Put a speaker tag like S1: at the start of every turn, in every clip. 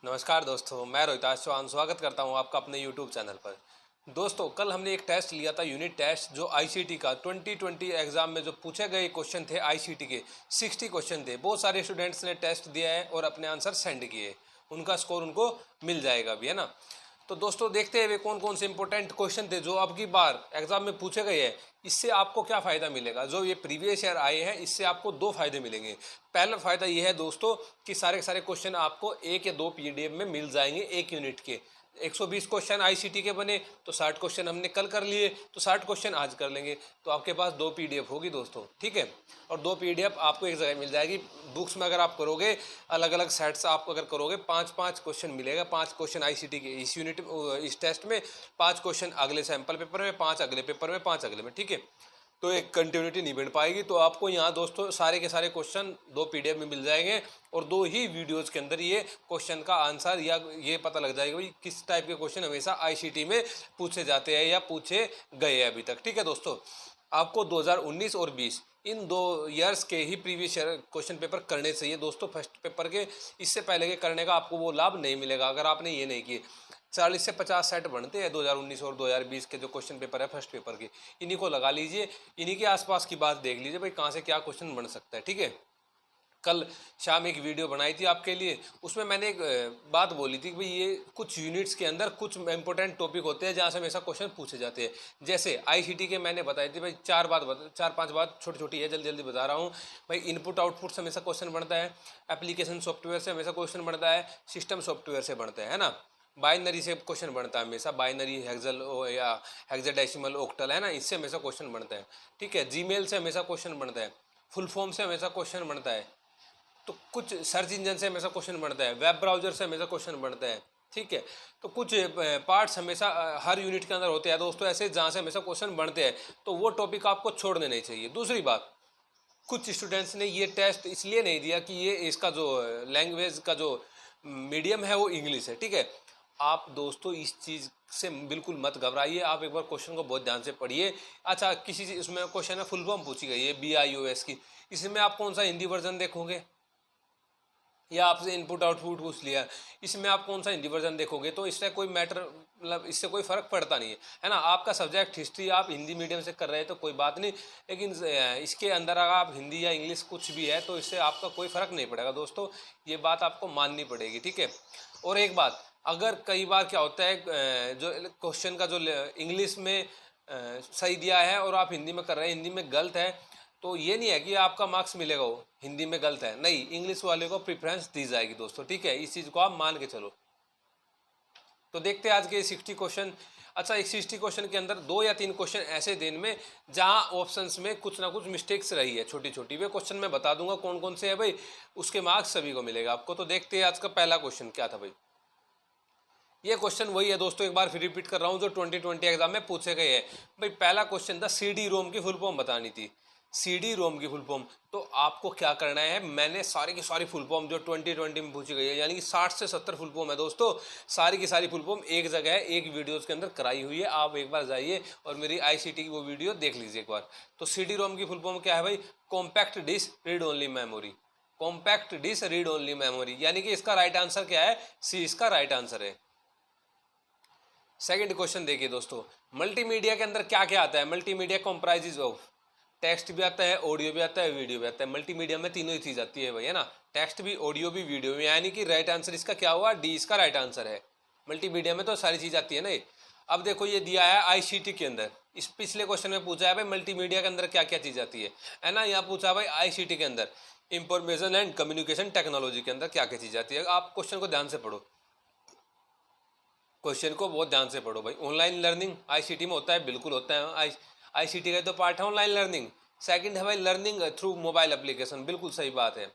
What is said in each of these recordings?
S1: नमस्कार दोस्तों, मैं रोहिताश चौहान स्वागत करता हूं आपका अपने YouTube चैनल पर। दोस्तों, कल हमने एक टेस्ट लिया था, यूनिट टेस्ट, जो आईसीटी का 2020 एग्जाम में जो पूछे गए क्वेश्चन थे आईसीटी के 60 क्वेश्चन थे। बहुत सारे स्टूडेंट्स ने टेस्ट दिया है और अपने आंसर सेंड किए। उनका स्कोर उनको मिल जाएगा अभी, है ना। तो दोस्तों, देखते हैं वे कौन कौन से इंपॉर्टेंट क्वेश्चन थे जो अब की बार एग्जाम में पूछे गए हैं। इससे आपको क्या फ़ायदा मिलेगा? जो ये प्रीवियस ईयर आए हैं, इससे आपको दो फायदे मिलेंगे। पहला फ़ायदा ये है दोस्तों कि सारे के सारे क्वेश्चन आपको एक या दो पीडीएफ में मिल जाएंगे एक यूनिट के। 120 क्वेश्चन आईसीटी के बने तो 60 क्वेश्चन हमने कल कर लिए, तो 60 क्वेश्चन आज कर लेंगे। तो आपके पास दो पीडीएफ होगी दोस्तों, ठीक है। और दो पीडीएफ आपको एक जगह मिल जाएगी। बुक्स में अगर आप करोगे, अलग अलग सेट्स आप अगर करोगे, पाँच पाँच क्वेश्चन मिलेगा। 5 क्वेश्चन आईसीटी के इस यूनिट इस टेस्ट में, 5 क्वेश्चन अगले सैंपल पेपर में, 5 अगले पेपर में, 5 अगले में, ठीक है। तो एक कंटिन्यूटी नहीं बन पाएगी। तो आपको यहाँ दोस्तों सारे के सारे क्वेश्चन दो पीडीएफ में मिल जाएंगे और दो ही वीडियोज़ के अंदर ये क्वेश्चन का आंसर या ये पता लग जाएगा भाई किस टाइप के क्वेश्चन हमेशा आईसीटी में पूछे जाते हैं या पूछे गए हैं अभी तक, ठीक है दोस्तों। आपको 2019 और 20 इन दो ईयर्स के ही प्रीवियस ईयर क्वेश्चन पेपर करने चाहिए दोस्तों, फर्स्ट पेपर के। इससे पहले के करने का आपको वो लाभ नहीं मिलेगा अगर आपने ये नहीं किए। 40 से 50 सेट बनते हैं 2019 और 2020 के जो क्वेश्चन पेपर है फर्स्ट पेपर के। इन्हीं को लगा लीजिए, इन्हीं के आसपास की बात देख लीजिए भाई कहाँ से क्या क्वेश्चन बन सकता है, ठीक है। कल शाम एक वीडियो बनाई थी आपके लिए, उसमें मैंने एक बात बोली थी कि भाई ये कुछ यूनिट्स के अंदर कुछ इंपॉर्टेंट टॉपिक होते हैं जहाँ से हमेशा क्वेश्चन पूछे जाते हैं। जैसे आईसीटी के मैंने बताई थी भाई, चार पांच बात छोटी छोटी है, जल्दी जल्दी बता रहा हूँ भाई। इनपुट आउटपुट से हमेशा क्वेश्चन बनता है, एप्लीकेशन सॉफ्टवेयर से हमेशा क्वेश्चन बनता है, सिस्टम सॉफ्टवेयर से बनता है ना। बाइनरी से क्वेश्चन बनता है हमेशा, बाइनरी हेक्सल या हेक्साडेसिमल ऑक्टल, है ना, इससे हमेशा क्वेश्चन बनता है, ठीक है। जीमेल से हमेशा क्वेश्चन बनता है, फुल फॉर्म से हमेशा क्वेश्चन बनता है। तो कुछ सर्च इंजन से हमेशा क्वेश्चन बनता है, वेब ब्राउजर से हमेशा क्वेश्चन बनता है, ठीक है। तो कुछ पार्ट्स हमेशा हर यूनिट के अंदर होते हैं दोस्तों ऐसे, जहाँ से हमेशा क्वेश्चन बनते हैं। तो वो टॉपिक आपको छोड़ने नहीं चाहिए। दूसरी बात, कुछ स्टूडेंट्स ने ये टेस्ट इसलिए नहीं दिया कि ये इसका जो लैंग्वेज का जो मीडियम है वो इंग्लिश है, ठीक है। आप दोस्तों इस चीज़ से बिल्कुल मत घबराइए, आप एक बार क्वेश्चन को बहुत ध्यान से पढ़िए। अच्छा, किसी इसमें क्वेश्चन है फुल फॉर्म पूछी गई है BIOS की, इसमें आप कौन सा हिंदी वर्जन देखोगे? या आपसे इनपुट आउटपुट पूछ लिया, इसमें आप कौन सा हिंदी वर्जन देखोगे? तो इससे कोई मैटर, मतलब इससे कोई फ़र्क पड़ता नहीं है ना। आपका सब्जेक्ट हिस्ट्री आप हिंदी मीडियम से कर रहे हैं तो कोई बात नहीं, लेकिन इसके अंदर अगर आप हिंदी या इंग्लिश कुछ भी है तो इससे आपका कोई फ़र्क नहीं पड़ेगा दोस्तों। ये बात आपको माननी पड़ेगी, ठीक है। और एक बात, अगर कई बार क्या होता है, जो क्वेश्चन का जो इंग्लिश में सही दिया है और आप हिंदी में कर रहे हैं, हिंदी में गलत है, तो ये नहीं है कि आपका मार्क्स मिलेगा वो हिंदी में गलत है, नहीं, इंग्लिश वाले को प्रेफरेंस दी जाएगी दोस्तों, ठीक है। इस चीज़ को आप मान के चलो। तो देखते हैं आज के 60 क्वेश्चन। अच्छा, एक 60 क्वेश्चन के अंदर 2 या 3 क्वेश्चन ऐसे दिन में जहां ऑप्शंस में कुछ ना कुछ मिस्टेक्स रही है छोटी छोटी, वे क्वेश्चन मैं बता दूंगा कौन कौन से है भाई, उसके मार्क्स सभी को मिलेगा आपको। तो देखते हैं आज का पहला क्वेश्चन क्या था भाई। ये क्वेश्चन वही है दोस्तों, एक बार फिर रिपीट कर रहा हूँ, जो 2020 एग्जाम में पूछे गए हैं भाई। पहला क्वेश्चन था CD रोम की फुल फॉर्म बतानी थी। CD रोम की फुल फॉर्म, तो आपको क्या करना है, मैंने सारी की सारी फुल फॉर्म जो 2020 में पूछी गई है, यानी कि 60 से 70 फुल फॉर्म है दोस्तों, सारी की सारी फुल फॉर्म एक जगह है, एक वीडियोज़ के अंदर कराई हुई है। आप एक बार जाइए और मेरी आईसीटी की वो वीडियो देख लीजिए एक बार। तो CD रोम की फुल फॉर्म क्या है भाई? Compact disc read only memory. Compact disc read only memory, यानी कि इसका राइट आंसर क्या है? सी इसका राइट आंसर है। सेकंड क्वेश्चन देखिए दोस्तों, मल्टीमीडिया के अंदर क्या क्या आता है? मल्टीमीडिया कॉम्प्राइजेज ऑफ, टेक्स्ट भी आता है, ऑडियो भी आता है, वीडियो भी आता है। मल्टीमीडिया में तीनों ही चीज आती है भाई, है ना, टेक्स्ट भी, ऑडियो भी, वीडियो भी, यानी कि राइट आंसर इसका क्या हुआ? डी इसका राइट आंसर है। मल्टीमीडिया में तो सारी चीज आती है ना। अब देखो ये दिया है आईसीटी के अंदर, इस पिछले क्वेश्चन में पूछा है भाई मल्टीमीडिया के अंदर क्या क्या चीज आती है ना। यहाँ पूछा भाई आईसीटी के अंदर इंफॉर्मेशन एंड कम्युनिकेशन टेक्नोलॉजी के अंदर क्या क्या चीज आती है। आप क्वेश्चन को ध्यान से पढ़ो, क्वेश्चन को बहुत ध्यान से पढ़ो भाई। ऑनलाइन लर्निंग आईसीटी में होता है, बिल्कुल होता है, आईसीटी का तो पार्ट है ऑनलाइन लर्निंग। सेकंड है भाई लर्निंग थ्रू मोबाइल एप्लीकेशन, बिल्कुल सही बात है,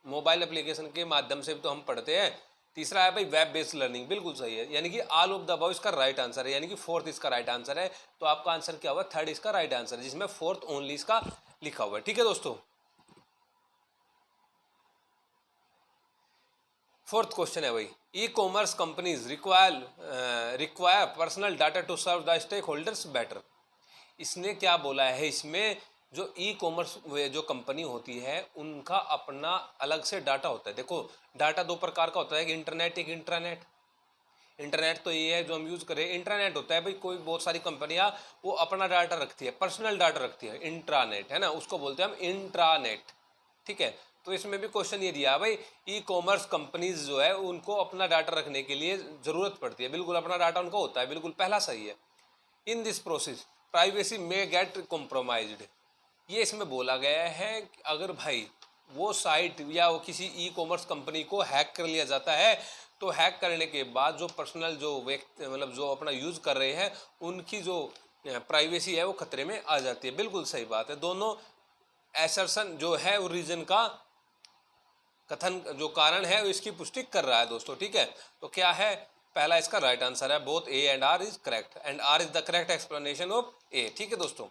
S1: मोबाइल एप्लीकेशन के माध्यम से भी तो हम पढ़ते हैं। तीसरा है भाई वेब बेस्ड लर्निंग, बिल्कुल सही है, यानी कि ऑल ऑफ द अबव इसका राइट आंसर है, यानी कि फोर्थ इसका राइट आंसर है। तो आपका आंसर क्या हुआ? थर्ड इसका राइट आंसर है, जिसमें फोर्थ ओनली इसका लिखा हुआ है, ठीक है दोस्तों। फोर्थ क्वेश्चन है भाई, e commerce companies require personal data to serve the stakeholders better. इसने क्या बोला है इसमें जो ई कॉमर्स जो कंपनी होती है उनका अपना अलग से डाटा होता है। देखो डाटा दो प्रकार का होता है, एक इंटरनेट एक इंट्रानेट। इंटरनेट तो ये है जो हम यूज़ करें, इंटरनेट होता है भाई कोई बहुत सारी कंपनियां वो अपना डाटा रखती है, पर्सनल डाटा रखती है। इंट्रानेट है ना, उसको बोलते हैं हम इंट्रानेट, ठीक है। तो इसमें भी क्वेश्चन ये दिया भाई ई कॉमर्स कंपनीज जो है उनको अपना डाटा रखने के लिए ज़रूरत पड़ती है, बिल्कुल अपना डाटा उनका होता है, बिल्कुल पहला सही है। In this process privacy may gate compromised, ये इसमें बोला गया है कि अगर भाई वो साइट या वो किसी ई कॉमर्स कंपनी को हैक कर लिया जाता है तो हैक करने के बाद जो पर्सनल जो व्यक्ति मतलब जो अपना यूज़ कर रहे हैं उनकी जो प्राइवेसी है वो खतरे में आ जाती है। बिल्कुल सही बात है, दोनों एसर्शन जो है वो रीजन का कथन जो कारण है इसकी पुष्टि कर रहा है दोस्तों, ठीक है। तो क्या है, पहला इसका राइट आंसर है, both A and R is correct and R is the correct explanation of A, ठीक है दोस्तों।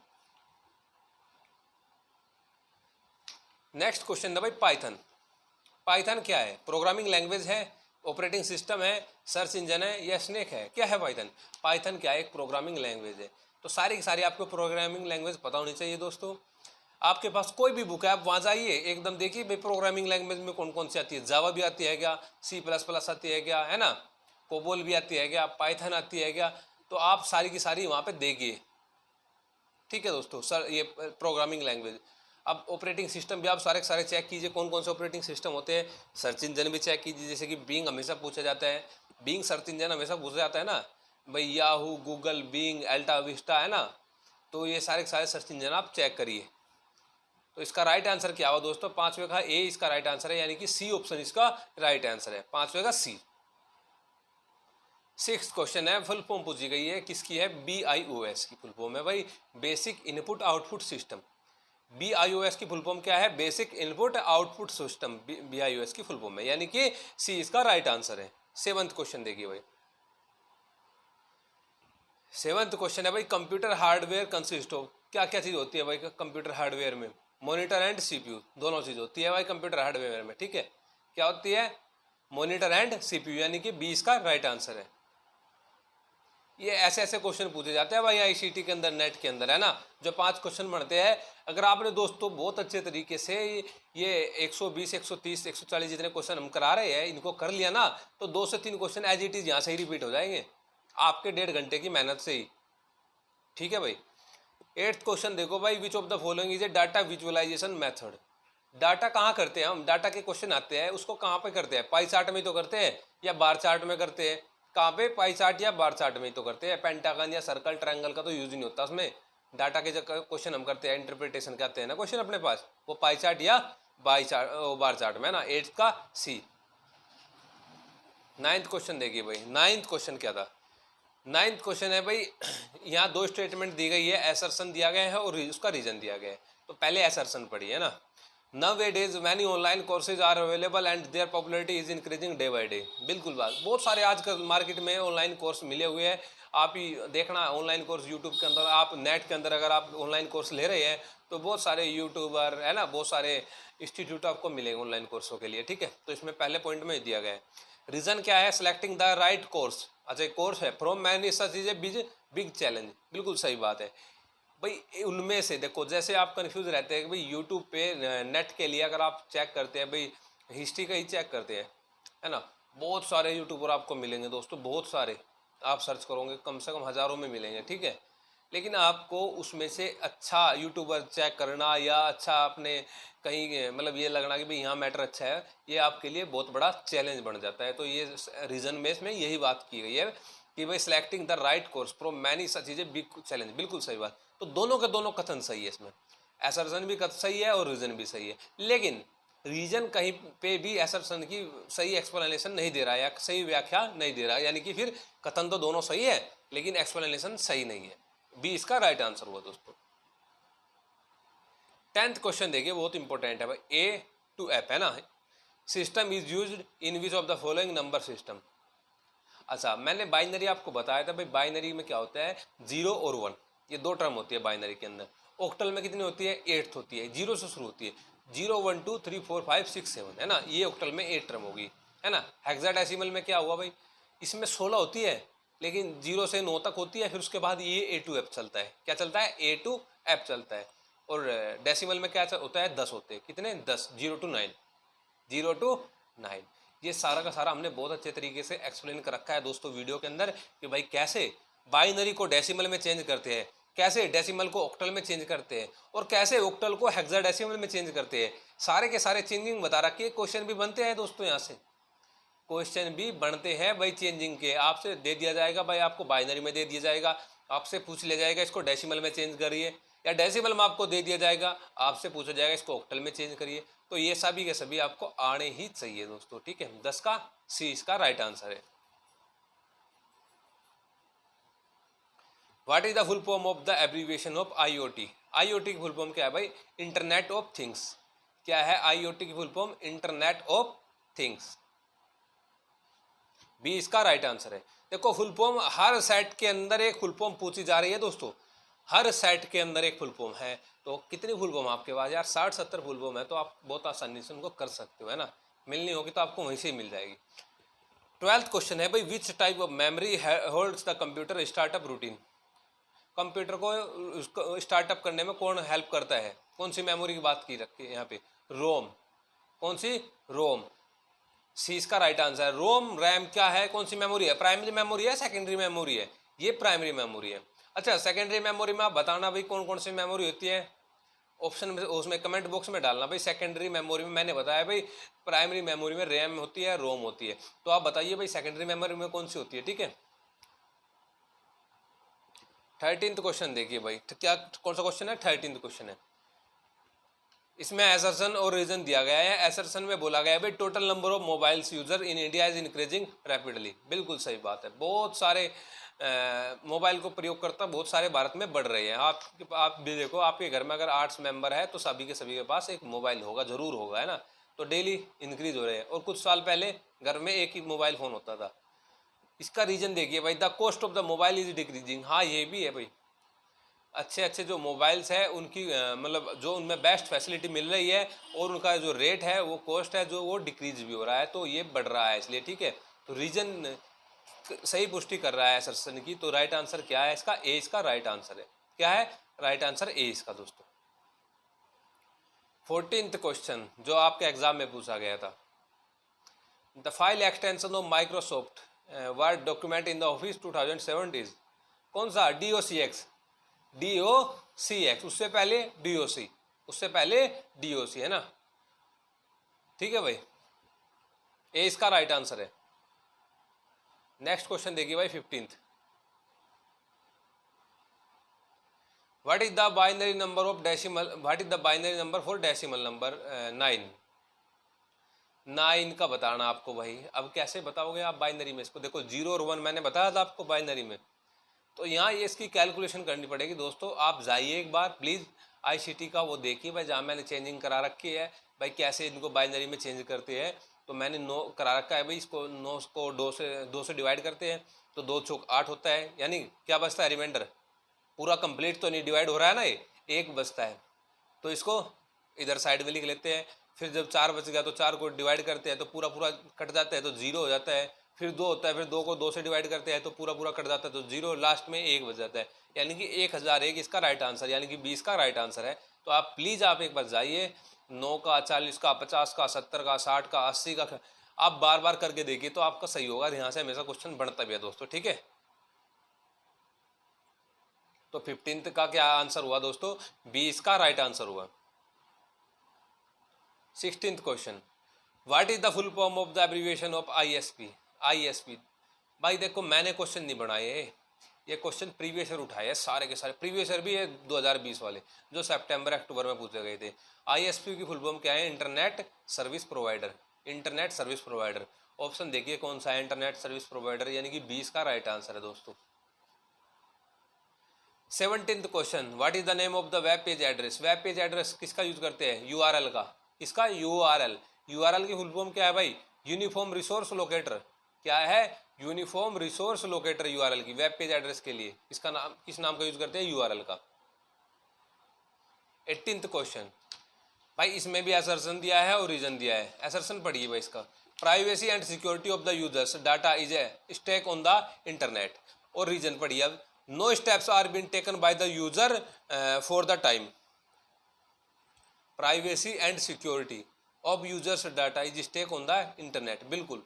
S1: नेक्स्ट क्वेश्चन है भाई पाइथन। पाइथन क्या है, प्रोग्रामिंग लैंग्वेज है, ऑपरेटिंग सिस्टम है, सर्च इंजन है या स्नेक है, क्या है पाइथन। पाइथन क्या है, एक प्रोग्रामिंग लैंग्वेज है। तो सारी की सारी आपको प्रोग्रामिंग लैंग्वेज पता होनी चाहिए दोस्तों। आपके पास कोई भी बुक है आप वहाँ जाइए एकदम देखिए भाई प्रोग्रामिंग लैंग्वेज में कौन कौन सी आती है। जावा भी आती है क्या, सी प्लस प्लस आती है क्या, है ना, कोबोल भी आती है क्या, पाइथन आती है क्या। तो आप सारी की सारी वहाँ पे देखिए, ठीक है दोस्तों। सर ये प्रोग्रामिंग लैंग्वेज। अब ऑपरेटिंग सिस्टम भी आप सारे सारे चेक कीजिए कौन कौन से ऑपरेटिंग सिस्टम होते हैं। सर्च इंजन भी चेक कीजिए, जैसे कि बीइंग हमेशा पूछा जाता है, बीइंग सर्च इंजन हमेशा पूछा जाता है ना भाई, याहू, गूगल, बीइंग, अल्टा विस्टा, है ना। तो ये सारे के सारे सर्च इंजन आप चेक करिए। तो इसका राइट आंसर क्या हुआ दोस्तों, पांचवे का ए इसका राइट आंसर है, यानी कि सी ऑप्शन इसका राइट आंसर है, पांचवे का सी। सिक्स क्वेश्चन है, फुल फॉर्म पूछी गई है, किसकी है, BIOS की फुल फॉर्म है भाई, basic input output system. BIOS की फुल फॉर्म क्या है, basic input output system, BIOS की फुल फॉर्म है, यानी कि सी इसका राइट आंसर है। सेवंथ क्वेश्चन देखिए भाई, सेवंथ क्वेश्चन है भाई, कंप्यूटर हार्डवेयर कंसिस्ट ऑफ, क्या क्या चीज़ होती है भाई कंप्यूटर हार्डवेयर में, मॉनिटर एंड CPU दोनों चीज़ होती है भाई कंप्यूटर हार्डवेयर में, ठीक है। क्या होती है, मॉनिटर एंड CPU, यानी कि बी इसका राइट आंसर है। ये ऐसे ऐसे क्वेश्चन पूछे जाते हैं भाई ICT के अंदर, नेट के अंदर, है ना, जो 5 क्वेश्चन बनते हैं। अगर आपने दोस्तों बहुत अच्छे तरीके से ये 120 130 140 जितने क्वेश्चन हम करा रहे हैं इनको कर लिया ना, तो 2 से 3 क्वेश्चन एज इट इज यहाँ से ही रिपीट हो जाएंगे आपके 1.5 घंटे की मेहनत से ही, ठीक है भाई। एट्थ क्वेश्चन देखो भाई, which of the following is a data visualisation method. Data कहाँ करते हैं हम, डाटा के क्वेश्चन आते हैं उसको कहाँ पे करते हैं, पाई चार्ट में तो करते हैं या बार चार्ट में करते हैं। कहाँ पे, पाई चार्ट या बार चार्ट में तो करते हैं, पेंटागन या सर्कल ट्रायंगल का तो यूज नहीं होता उसमें। डाटा के जो क्वेश्चन हम करते हैं, इंटरप्रिटेशन करते हैं ना क्वेश्चन अपने पास, वो पाई चार्ट या बाई चार्ट बार चार्ट में, ना। एट्थ का सी। नाइन्थ क्वेश्चन देखिए भाई, नाइन्थ क्वेश्चन क्या था, नाइन्थ क्वेश्चन है भाई, यहाँ 2 स्टेटमेंट दी गई है, एसर्शन दिया गया है और उसका रीजन दिया गया है। तो पहले एसर्शन पढ़ी है ना, Nowadays many online courses are available and their popularity is increasing day by day। बिल्कुल बात, बहुत सारे आजकल मार्केट में ऑनलाइन कोर्स मिले हुए हैं। आप ही देखना ऑनलाइन कोर्स यूट्यूब के अंदर, आप नेट के अंदर अगर आप ऑनलाइन कोर्स ले रहे हैं तो बहुत सारे यूट्यूबर, है ना, बहुत सारे इंस्टीट्यूट आपको मिलेंगे ऑनलाइन कोर्सों के लिए, ठीक है। तो इसमें पहले पॉइंट में दिया गया है, रीज़न क्या है, सेलेक्टिंग द राइट कोर्स। अच्छा कोर्स है, from many such is a big challenge, बिल्कुल सही बात है भाई। उनमें से देखो, जैसे आप कंफ्यूज रहते हैं कि भाई यूट्यूब पे नेट के लिए अगर आप चेक करते हैं भाई, हिस्ट्री का ही चेक करते हैं, है ना, बहुत सारे यूट्यूबर आपको मिलेंगे दोस्तों, बहुत सारे आप सर्च करोगे कम से कम हज़ारों में मिलेंगे, ठीक है। लेकिन आपको उसमें से अच्छा यूट्यूबर चेक करना या अच्छा अपने कहीं मतलब ये लगना कि भाई यहाँ मैटर अच्छा है, ये आपके लिए बहुत बड़ा चैलेंज बन जाता है। तो ये रीज़न में इसमें यही बात की गई है कि भाई selecting the right course from many such चीज़ें बिग चैलेंज, बिल्कुल सही बात। तो दोनों के दोनों कथन सही है इसमें, एसर्शन भी कथन सही है और रीज़न भी सही है, लेकिन रीजन कहीं पे भी एसर्शन की सही एक्सप्लेनेशन नहीं दे रहा है या सही व्याख्या नहीं दे रहा है, यानी कि फिर कथन तो दोनों सही है लेकिन एक्सप्लेनेशन सही नहीं है। बी इसका राइट आंसर हुआ दोस्तों। 10th क्वेश्चन देखिए, बहुत इंपॉर्टेंट है भाई, A to F, है ना, system is used in which of the following number system. अच्छा मैंने बाइनरी आपको बताया था भाई, बाइनरी में क्या होता है, 0 और 1, ये 2 टर्म होती है बाइनरी के अंदर। ऑक्टल में कितनी होती है, 8 होती है, 0 से शुरू होती है, 0 1 2 3 4 5 6 7, है ना, ये ऑक्टल में 8 टर्म होगी, है ना। हेक्साडेसिमल में क्या हुआ भाई, इसमें 16 होती है लेकिन 0 से 9 तक होती है, फिर उसके बाद ये A to F चलता है, क्या चलता है, A to F चलता है। और डेसिमल में क्या होता है 10 होते हैं, कितने 10, 0 to 9, 0 to 9। ये सारा का सारा हमने बहुत अच्छे तरीके से एक्सप्लेन कर रखा है दोस्तों वीडियो के अंदर कि भाई कैसे बाइनरी को डेसिमल में चेंज करते हैं, कैसे डेसिमल को ऑक्टल में चेंज करते हैं और कैसे ऑक्टल को हेक्साडेसिमल में चेंज करते हैं। सारे के सारे चेंजिंग बता रखी है। क्वेश्चन भी बनते हैं दोस्तों, यहाँ से क्वेश्चन भी बनते हैं भाई चेंजिंग के। आपसे दे दिया जाएगा भाई, आपको बाइनरी में दे दिया जाएगा, आपसे पूछ लिया जाएगा इसको डेसिमल में चेंज करिए, या डेसिमल में आपको दे दिया जाएगा, आपसे पूछा जाएगा इसको ऑक्टल में चेंज करिए। तो ये सभी के सभी आपको आने ही चाहिए दोस्तों, ठीक है। 10 का सी इसका राइट आंसर है। What is the full form of the abbreviation of IOT? IOT की फुल फॉर्म क्या है भाई? Internet of things. क्या है आईओटी की full form? Internet of things. B इसका राइट आंसर है। देखो फुल फॉर्म हर सेट के अंदर एक फुल फॉर्म पूछी जा रही है दोस्तों, हर सेट के अंदर एक फुल फॉर्म है। तो कितनी फुल फॉर्म आपके पास यार? 60-70 फुल फॉर्म है, तो आप बहुत आसानी से उनको कर सकते हो, है ना। मिलनी होगी तो आपको वहीं से ही मिल जाएगी। 12th क्वेश्चन है भाई, which type of memory holds the computer startup routine? Computer को स्टार्टअप करने में कौन हेल्प करता है? कौन सी मेमोरी की बात की रखी है यहाँ पे? रोम। कौन सी? रोम। सी इसका राइट आंसर है। रोम रैम क्या है? कौन सी मेमोरी है? प्राइमरी मेमोरी है, सेकेंडरी मेमोरी है? ये प्राइमरी मेमोरी है। अच्छा, सेकेंडरी मेमोरी में आप बताना भाई कौन कौन सी मेमोरी होती है, ऑप्शन में उसमें कमेंट बॉक्स में डालना भाई। सेकेंडरी मेमोरी में मैंने बताया भाई, प्राइमरी मेमोरी में रैम होती है, रोम होती है। तो आप बताइए भाई सेकेंडरी मेमोरी में कौन सी होती है, ठीक है। 13th क्वेश्चन देखिए भाई, तो क्या कौन सा क्वेश्चन है? 13th क्वेश्चन है। इसमें एसर्शन और रीजन दिया गया है। एसर्शन में बोला गया है भाई total number of mobiles user in India is increasing rapidly. बिल्कुल सही बात है, बहुत सारे मोबाइल को प्रयोग करता बहुत सारे भारत में बढ़ रहे हैं। आप भी देखो, आपके घर में अगर 8 मेंबर है तो सभी के पास एक मोबाइल होगा, जरूर होगा, है ना। तो डेली इंक्रीज हो रहे हैं। और कुछ साल पहले घर में एक ही मोबाइल फ़ोन होता था। इसका रीजन देखिए भाई, the cost of the mobile is decreasing. हाँ ये भी है भाई, अच्छे अच्छे जो मोबाइल्स है उनकी मतलब जो उनमें बेस्ट फैसिलिटी मिल रही है और उनका जो रेट है, वो कॉस्ट है जो वो डिक्रीज भी हो रहा है, तो ये बढ़ रहा है इसलिए, ठीक है। तो रीजन सही पुष्टि कर रहा है सर्सन की। तो राइट आंसर क्या है इसका? ए इसका राइट आंसर है। क्या है राइट आंसर? ए इसका दोस्तों। 14th क्वेश्चन जो आपके एग्जाम में पूछा गया था, the file extension of Microsoft word document in the office 2070। कौन सा? DOCX। DOCX, उससे पहले DOC, उससे पहले DOC, है ना। ठीक है भाई, ए इसका राइट आंसर है। नेक्स्ट क्वेश्चन देखिए भाई 15th। What is the binary number of decimal? What is the binary number for decimal number 9? 9 का बताना आपको भाई। अब कैसे बताओगे आप बाइनरी में इसको? देखो 0 और 1 मैंने बताया था आपको बाइनरी में, तो यहाँ ये इसकी कैलकुलेशन करनी पड़ेगी दोस्तों। आप जाइए एक बार प्लीज़ ICT का वो देखिए भाई, जहाँ मैंने चेंजिंग करा रखी है भाई, कैसे इनको बाइनरी में चेंज करते हैं। तो मैंने 9 करा रखा है भाई, इसको 9 को 2 से डिवाइड करते हैं तो 2 चौक 8 होता है, यानी क्या बचता है? रिमाइंडर। पूरा कंप्लीट तो नहीं डिवाइड हो रहा है ना, ये एक बचता है, तो इसको इधर साइड में लिख लेते हैं। फिर जब 4 बच गया तो 4 को डिवाइड करते हैं तो पूरा पूरा कट जाता है तो 0 हो जाता है। फिर 2 होता है, फिर 2 को 2 से डिवाइड करते हैं तो पूरा पूरा कट जाता है तो 0, लास्ट में 1 बच जाता है, यानी कि 1001 इसका राइट आंसर, यानी कि 20 का राइट आंसर है। तो आप प्लीज़ आप एक बार जाइए, 9 का, 40 का, 50 का, 70 का, 60 का, 80 का, आप बार बार करके देखिए तो आपका सही होगा। यहाँ से हमेशा क्वेश्चन बनता भी है दोस्तों, ठीक है। तो 15th का क्या आंसर हुआ दोस्तों? 20 का राइट आंसर हुआ। 16th question, what is the full form of the abbreviation of ISP? ISP भाई देखो, मैंने क्वेश्चन नहीं बनाए, ये क्वेश्चन प्रीवियस ईयर उठाए हैं सारे के सारे। प्रीवियस ईयर भी है 2020 वाले, जो सितंबर अक्टूबर में पूछे गए थे। ISP की फुल फॉर्म क्या है? Internet service provider. Internet service provider. Option देखिए कौन सा है इंटरनेट सर्विस प्रोवाइडर, यानी कि 20 का राइट आंसर है दोस्तों। 17th question, what is the name of the web page address? Web page address किसका यूज करते हैं? URL का। किसका? URL की फुल फॉर्म क्या है भाई? Uniform resource locator. क्या है? यूनिफॉर्म रिसोर्स लोकेटर URL की, वेब पेज एड्रेस के लिए। इसका नाम, किस नाम का यूज करते हैं? URL का। 18th क्वेश्चन भाई, इसमें भी असर्शन दिया है और रीजन दिया है। असर्शन पढ़िए भाई इसका, privacy and security of the users data is a stake on the internet. और रीजन पढ़िए अब, no steps are been taken by the user for the time. Privacy and security of users data is stake on the internet, बिल्कुल।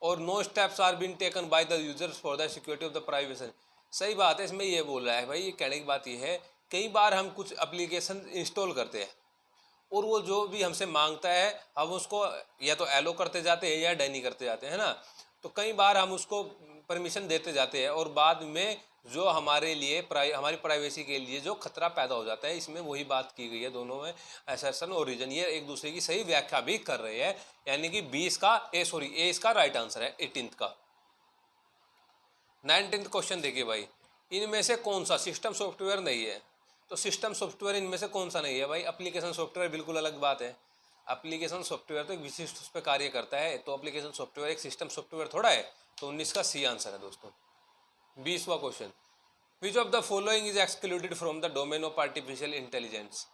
S1: और no steps are been taken by the users for the security of the privacy, सही बात है। इसमें ये बोल रहा है भाई, ये कहने की बात ये है, कई बार हम कुछ एप्लीकेशन इंस्टॉल करते हैं और वो जो भी हमसे मांगता है हम उसको या तो एलो करते जाते हैं या डैनी करते जाते हैं ना। तो कई बार हम उसको परमिशन देते जाते हैं और बाद में जो हमारे लिए हमारी प्राइवेसी के लिए जो खतरा पैदा हो जाता है, इसमें वही बात की गई है दोनों में, असर्शन और रीजन, ये एक दूसरे की सही व्याख्या भी कर रहे हैं। यानी कि बी इसका ए इसका राइट आंसर है 18th का। 19th क्वेश्चन देखिए भाई, इनमें से कौन सा सिस्टम सॉफ्टवेयर नहीं है? तो सिस्टम सॉफ्टवेयर इनमें से कौन सा नहीं है भाई? एप्लीकेशन सॉफ्टवेयर बिल्कुल अलग बात है। एप्लीकेशन सॉफ्टवेयर तो एक विशिष्ट उस पर कार्य करता है, तो एप्लीकेशन सॉफ्टवेयर एक सिस्टम सॉफ्टवेयर थोड़ा है। तो 19 का सी आंसर है दोस्तों। 20वां question, which of the following is excluded from the domain of artificial intelligence?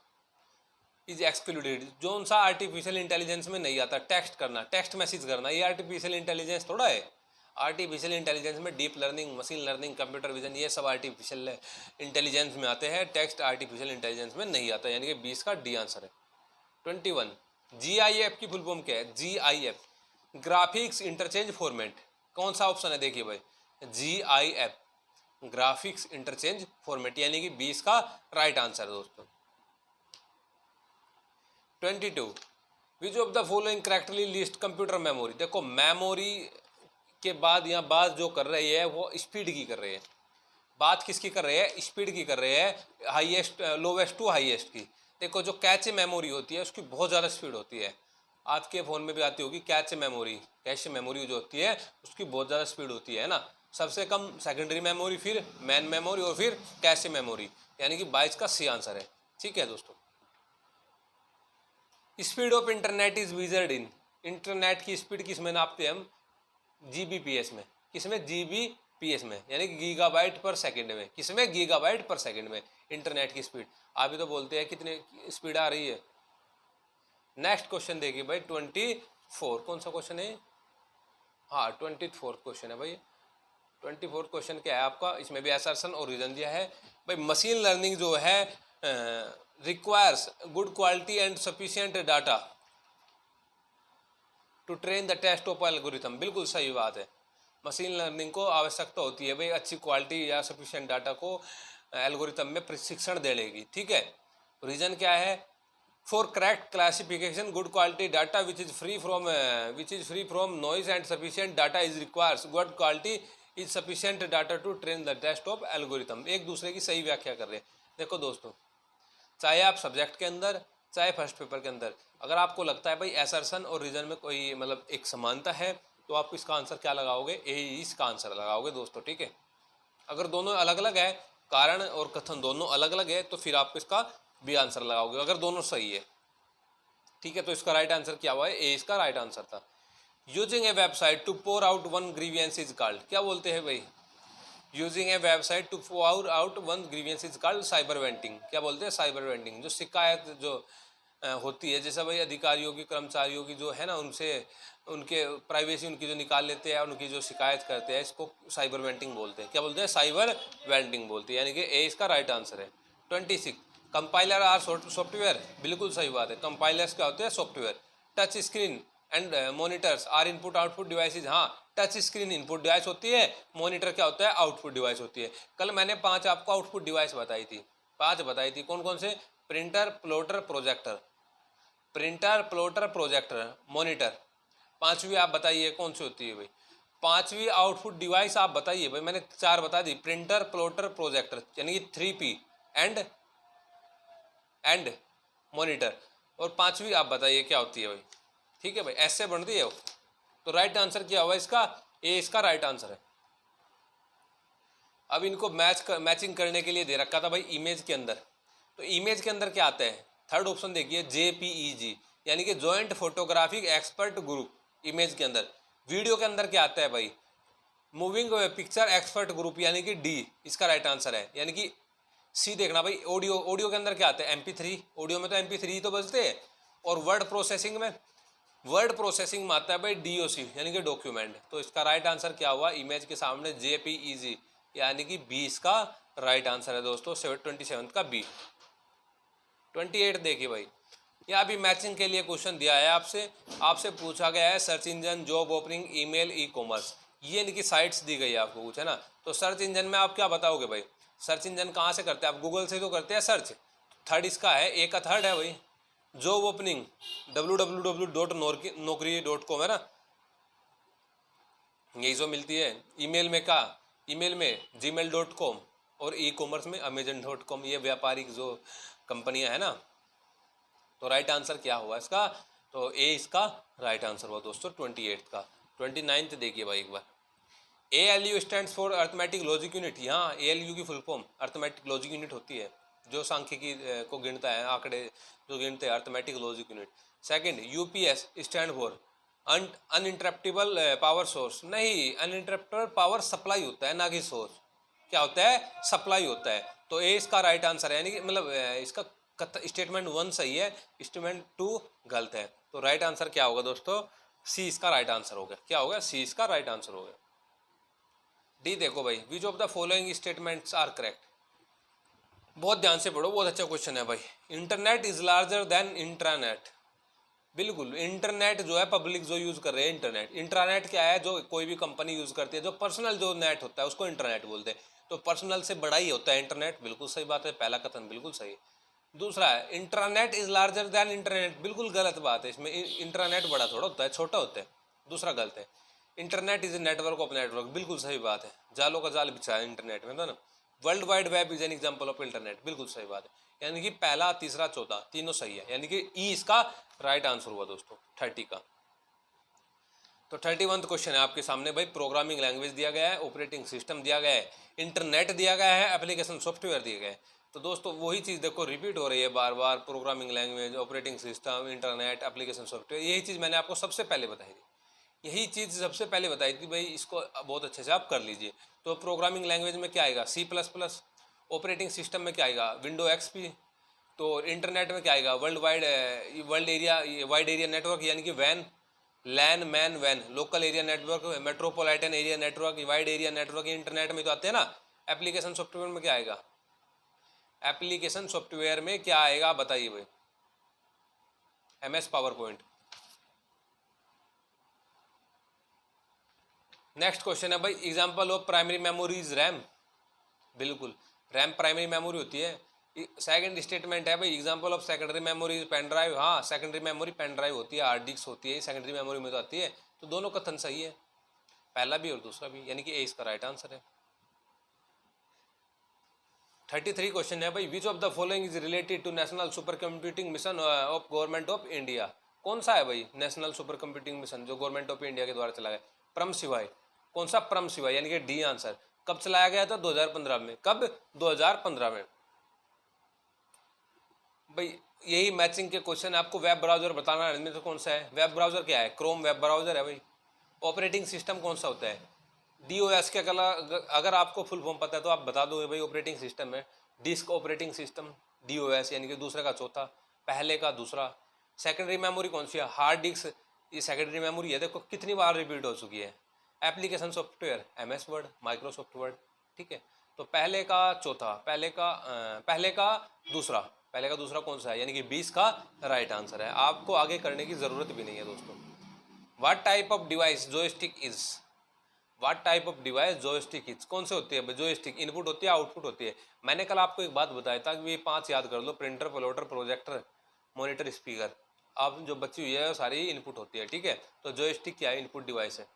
S1: Is excluded, जो सा आर्टिफिशियल इंटेलिजेंस में नहीं आता। टेक्स्ट करना, टेक्स्ट मैसेज करना, ये आर्टिफिशियल इंटेलिजेंस थोड़ा है। आर्टिफिशियल इंटेलिजेंस में deep learning, machine learning, computer vision, ये सब आर्टिफिशियल इंटेलिजेंस में आते हैं। टेक्स्ट आर्टिफिशियल इंटेलिजेंस में नहीं आता, यानी कि 20 का डी आंसर है। 21, GIF की फुल फॉर्म क्या है? GIF, ग्राफिक्स इंटरचेंज फॉर्मेट, कौन सा ऑप्शन है? देखिए भाई, GIF, ग्राफिक्स इंटरचेंज फॉर्मेट, यानी कि 20 का राइट आंसर है दोस्तों। 22, विच of the following correctly list computer memory? देखो मेमोरी के बाद यहाँ बात जो कर रही है वो स्पीड की कर रही है। बात किसकी कर रहे हैं? स्पीड की कर रहे हैं, हाईएस्ट लोवेस्ट टू हाईएस्ट की। देखो जो कैचे मेमोरी होती है उसकी बहुत ज़्यादा स्पीड होती है। आपके फ़ोन में भी आती होगी कैचे मेमोरी जो होती है उसकी बहुत ज़्यादा स्पीड होती है ना। सबसे कम सेकेंडरी मेमोरी, फिर मेन मेमोरी और फिर कैचे मेमोरी, यानी कि 22 का सी आंसर है। ठीक है दोस्तों। Speed of internet is measured in, internet की स्पीड किस में नापते हैं हम? GBps में। किसमें? GBps में, यानी कि गीगाबाइट पर सेकंड में। किसमें? गीगाबाइट पर सेकंड में इंटरनेट की स्पीड। आप भी तो बोलते हैं कितनी स्पीड आ रही है। नेक्स्ट क्वेश्चन देखिए भाई, 24, कौन सा क्वेश्चन है? हाँ 24th क्वेश्चन है भाई। 24th क्वेश्चन क्या है आपका? इसमें भी असर्शन और रीजन दिया है भाई। मशीन लर्निंग जो है requires good quality and sufficient data to train the test of algorithm, बिल्कुल सही बात है। मशीन लर्निंग को आवश्यकता होती है भाई अच्छी क्वालिटी या सफिशिएंट डाटा को एल्गोरिथम में प्रशिक्षण देने की। ठीक है, रीजन क्या है? For correct classification good quality data which is free from noise and sufficient data is requires good quality is sufficient data to train the test of algorithm. एक दूसरे की सही व्याख्या कर रहे हैं। देखो दोस्तों, चाहे आप सब्जेक्ट के अंदर चाहे फर्स्ट पेपर के अंदर, अगर आपको लगता है भाई असर्शन और रीजन में कोई मतलब एक समानता है तो आप इसका आंसर क्या लगाओगे? ए इसका आंसर लगाओगे दोस्तों। ठीक है, अगर दोनों अलग अलग है, कारण और कथन दोनों अलग अलग है, तो फिर आप इसका बी आंसर लगाओगे अगर दोनों सही है। ठीक है, तो इसका राइट आंसर क्या हुआ है? ए इसका राइट आंसर था। Using a website to pour out one grievance is called, क्या बोलते हैं भाई? Using a website to pour out one grievance is called cyber venting. क्या बोलते हैं? Cyber venting. जो शिकायत जो होती है, जैसे भाई अधिकारियों की, कर्मचारियों की जो है ना, उनसे उनके प्राइवेसी उनकी जो निकाल लेते हैं, उनकी जो शिकायत करते हैं, इसको साइबर वेंटिंग बोलते हैं। क्या बोलते हैं? साइबर वेंटिंग बोलते हैं, यानी कि ए इसका राइट आंसर है। 26, कंपाइलर आर सॉफ्टवेयर, बिल्कुल सही बात है। कंपाइलर्स क्या होते हैं? Software. Touch screen and monitors are input output devices, हाँ टच स्क्रीन इनपुट डिवाइस होती है, मॉनिटर क्या होता है? आउटपुट डिवाइस होती है। कल मैंने 5 आपको आउटपुट डिवाइस बताई थी, 5 बताई थी। कौन कौन से? Printer, plotter, projector. Printer, plotter, projector, monitor. 5वीं आप बताइए कौन सी होती है भाई? 5वीं आउटपुट डिवाइस आप बताइए भाई। मैंने 4 बता दी, प्रिंटर, प्लॉटर, प्रोजेक्टर, यानी कि 3P एंड मॉनिटर। और 5वीं आप बताइए क्या होती है भाई? ठीक है भाई, ऐसे बनती है वो। तो राइट आंसर क्या हुआ इसका? ए इसका राइट आंसर है। अब इनको मैचिंग करने के लिए दे रखा था भाई इमेज के अंदर। तो इमेज के अंदर क्या आता है? थर्ड ऑप्शन देखिए, JPEG, यानी कि joint photographic expert group. Image के अंदर। वीडियो के अंदर क्या आता है भाई? मूविंग पिक्चर एक्सपर्ट ग्रुप, यानी कि डी इसका राइट आंसर है। यानी कि सी देखना भाई। ऑडियो के अंदर क्या आता है? MP3। ऑडियो में तो MP3 तो बजते हैं। और वर्ड प्रोसेसिंग में आता है भाई DOC, यानी कि डॉक्यूमेंट। तो इसका राइट आंसर क्या हुआ? इमेज के सामने JPEG, यानी कि 20 का राइट आंसर है दोस्तों। 27 का बी। 28 देखिए भाई, यहाँ भी मैचिंग के लिए क्वेश्चन दिया है आपसे। आपसे पूछा गया है search engine, job opening, email, e commerce, ये इनकी साइट्स दी गई है आपको कुछ, है ना। तो सर्च इंजन में आप क्या बताओगे भाई? सर्च इंजन कहाँ से करते हैं आप? गूगल से तो करते हैं सर्च। थर्ड इसका है, ए का थर्ड है भाई। जॉब ओपनिंग www.naukri.com है ना, यही जो मिलती है। ईमेल में क्या? ईमेल में gmail.com, और ई कॉमर्स में amazon.com, ये व्यापारिक जो कंपनियां है ना। तो राइट आंसर क्या हुआ इसका? तो ए इसका राइट आंसर हुआ दोस्तों 28 का। 29 देखिए भाई एक बार। ALU stands for arithmetic logic unit. यहाँ ALU की full form arithmetic logic unit होती है, जो सांख्यिकी को गिनता है, आंकड़े जो गिनते हैं, arithmetic logic unit. Second, UPS stand for uninterruptible power source. नहीं, अनइंटरप्टेबल पावर सप्लाई होता है, ना कि सोर्स। क्या होता है? सप्लाई होता है। तो ए इसका राइट आंसर है, यानी कि मतलब इसका स्टेटमेंट 1 सही है, स्टेटमेंट 2 गलत है। तो राइट आंसर क्या होगा दोस्तों? सी इसका राइट आंसर हो गया। क्या होगा? सी इसका राइट आंसर हो गया। डी देखो भाई, which of the following statements are correct. बहुत ध्यान से पढ़ो, बहुत अच्छा क्वेश्चन है भाई। Internet is larger than intranet. बिल्कुल, इंटरनेट जो है पब्लिक जो यूज कर रहे हैं इंटरनेट। इंट्रानेट क्या है? जो कोई भी कंपनी यूज करती है, जो पर्सनल जो नेट होता है उसको इंटरनेट बोलते हैं। तो पर्सनल से बड़ा ही होता है इंटरनेट, बिल्कुल सही बात है, पहला कथन बिल्कुल सही है। दूसरा है internet is larger then internet, बिल्कुल गलत बात है। इसमें इंटरनेट बड़ा थोड़ा होता है, छोटा होता है, दूसरा गलत है। Internet is a network of network, बिल्कुल सही बात है, जालों का जाल बिछा है इंटरनेट में, था ना। World wide web is an example of internet, बिल्कुल सही बात है। यानी कि पहला, तीसरा, चौथा तीनों सही है, यानी कि ई इसका राइट आंसर हुआ दोस्तों 30 का। तो 31 क्वेश्चन है आपके सामने भाई। प्रोग्रामिंग लैंग्वेज दिया गया है, ऑपरेटिंग सिस्टम दिया गया है, इंटरनेट दिया गया है, एप्लीकेशन सॉफ्टवेयर दिए गए। तो दोस्तों वही चीज़ देखो रिपीट हो रही है बार बार, programming language, operating system, internet, application software, यही चीज़ मैंने आपको सबसे पहले बताई थी। यही चीज़ सबसे पहले बताई थी भाई, इसको बहुत अच्छे से आप कर लीजिए। तो प्रोग्रामिंग लैंग्वेज में क्या आएगा? C++। ऑपरेटिंग सिस्टम में क्या आएगा? Window XP। तो इंटरनेट में क्या आएगा? वाइड एरिया नेटवर्क, यानी कि वैन, लैन, man, van, local area network, metropolitan area network, wide area network, internet में तो आते हैं ना। एप्लीकेशन सॉफ्टवेयर में क्या आएगा? एप्लीकेशन सॉफ्टवेयर में क्या आएगा बताइए भाई? MS PowerPoint. Next question है भाई, example of primary memories RAM. बिल्कुल, रैम प्राइमरी मेमोरी होती है। सेकंड स्टेटमेंट है भाई, example of secondary memory pen drive. हाँ, सेकेंडरी मेमोरी पेन ड्राइव होती है, हार्ड डिस्क होती है, सेकेंडरी मेमोरी में तो आती है। तो दोनों कथन सही है, पहला भी और दूसरा भी, यानी कि ए इसका राइट आंसर है। 33 क्वेश्चन है भाई, which of the following is related to national supercomputing mission of government of India. कौन सा है भाई नेशनल सुपर कंप्यूटिंग मिशन जो गवर्नमेंट ऑफ इंडिया के द्वारा चलाया गया? परम शिवाय। कौन सा परम शिवाय? यानी कि डी आंसर। कब चलाया गया था? 2015 में। कब? 2015 में भाई। यही मैचिंग के क्वेश्चन है, आपको वेब ब्राउजर बताना है, इनमें से कौन सा है? वेब ब्राउजर क्या है? क्रोम वेब ब्राउजर है भाई। ऑपरेटिंग सिस्टम कौन सा होता है? DOS के अगर आपको फुल फॉर्म पता है तो आप बता दोगे भाई। ऑपरेटिंग सिस्टम में डिस्क ऑपरेटिंग सिस्टम, DOS, यानी कि दूसरे का चौथा, पहले का दूसरा। सेकेंडरी मेमोरी कौन सी है? हार्ड डिस्क, ये सेकेंडरी मेमोरी है। देखो कितनी बार रिपीट हो चुकी है। Application software, MS word, Microsoft word, ठीक है। तो पहले का चौथा, पहले का दूसरा कौन सा है? यानी कि 20 का राइट आंसर है। आपको आगे करने की जरूरत भी नहीं है दोस्तों। What type of device joystick is? What type of device joystick is? कौन से होती है जोयस्टिक? इनपुट होती है, आउटपुट होती है? मैंने कल आपको एक बात बताया था कि ये 5 याद कर लो, printer, plotter, projector, monitor, speaker. अब जो बची हुई है सारी इनपुट होती है, ठीक है। तो जोयस्टिक क्या है? इनपुट डिवाइस है।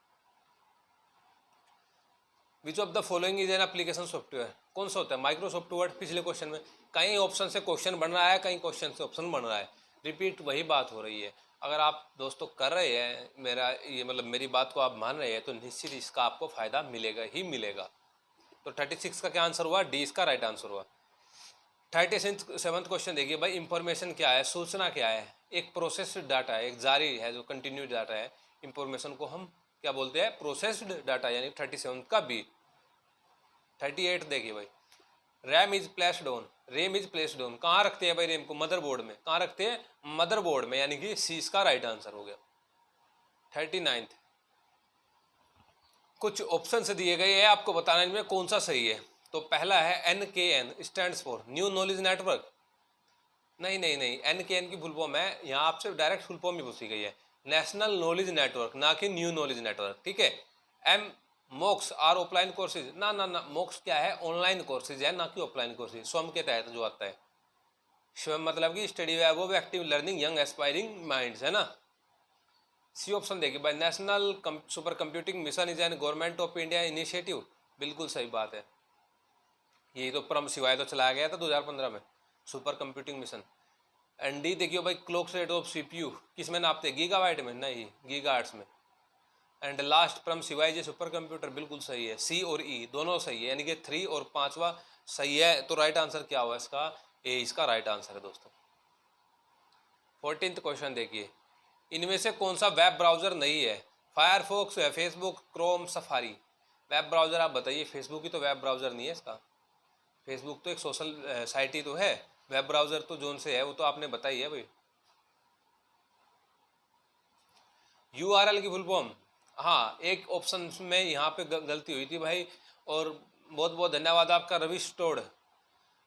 S1: विच of the following is an application software? कौन सा होता है? Microsoft word. पिछले क्वेश्चन में कई ऑप्शन से क्वेश्चन बन रहा है, कई क्वेश्चन से ऑप्शन बन रहा है, रिपीट वही बात हो रही है। अगर आप दोस्तों कर रहे हैं मेरा ये मतलब मेरी बात को आप मान रहे हैं तो निश्चित इसका आपको फायदा मिलेगा ही मिलेगा। तो 36 का क्या आंसर हुआ? डी इसका राइट आंसर हुआ। 37 क्वेश्चन देखिए भाई, इंफॉर्मेशन क्या है? सूचना क्या है? एक प्रोसेस्ड डाटा है, एक जारी है जो कंटिन्यू डाटा है। इंफॉर्मेशन को हम क्या बोलते हैं? प्रोसेस्ड डाटा, यानी 37 का बी। 38 देखिए भाई, RAM is placed on, RAM is placed on, कहाँ रखते हैं भाई रेम को? मदरबोर्ड में। कहाँ रखते हैं? मदरबोर्ड में, यानी कि सी इसका राइट आंसर हो गया। 39 कुछ ऑप्शन से दिए गए हैं, आपको बताना इनमें कौन सा सही है। तो पहला है NKN stands for new knowledge network. नहीं नहीं नहीं, NKN की फुल फॉर्म है, यहाँ आपसे डायरेक्ट फुल फॉर्म ही पूछी गई है, नेशनल नॉलेज नेटवर्क, ना कि न्यू नॉलेज नेटवर्क, ठीक है। M MOOCs are offline courses, ना ना ना, मोक्स क्या है, ऑनलाइन कोर्सेज है, ना कि ऑफलाइन कोर्सेज, स्वयं के तहत जो आता है। स्वयं मतलब कि study web of active learning young aspiring minds, है ना। सी ऑप्शन देखिए भाई, national supercomputing mission is an government of India initiative, बिल्कुल सही बात है। यही तो परम शिवाय तो चलाया गया था 2015 में, super computing mission. And D देखियो भाई, क्लॉक रेट ऑफ सीपीयू किस में नापते हैं, गीगाबाइट में, नहीं गीगाहर्ट्ज में। एंड लास्ट परम शिवाय जी सुपर कंप्यूटर, बिल्कुल सही है। सी और ई दोनों सही है, यानी कि 3 और 5वां सही है। तो राइट आंसर क्या हुआ इसका, ए इसका राइट आंसर है दोस्तों। 14th क्वेश्चन देखिए, इनमें से कौन सा वेब ब्राउजर नहीं है, फायरफॉक्स है, Facebook, Chrome, safari. Web browser आप बताइए, फेसबुक ही तो वेब ब्राउजर नहीं है इसका, फेसबुक तो एक सोशल साइट ही तो है, वेब ब्राउजर तो जोन से है वो तो आपने बताई है भाई। URL की फुल फॉर्म, हाँ एक ऑप्शन में यहाँ पे गलती हुई थी भाई, और बहुत बहुत धन्यवाद आपका रवि स्टोड,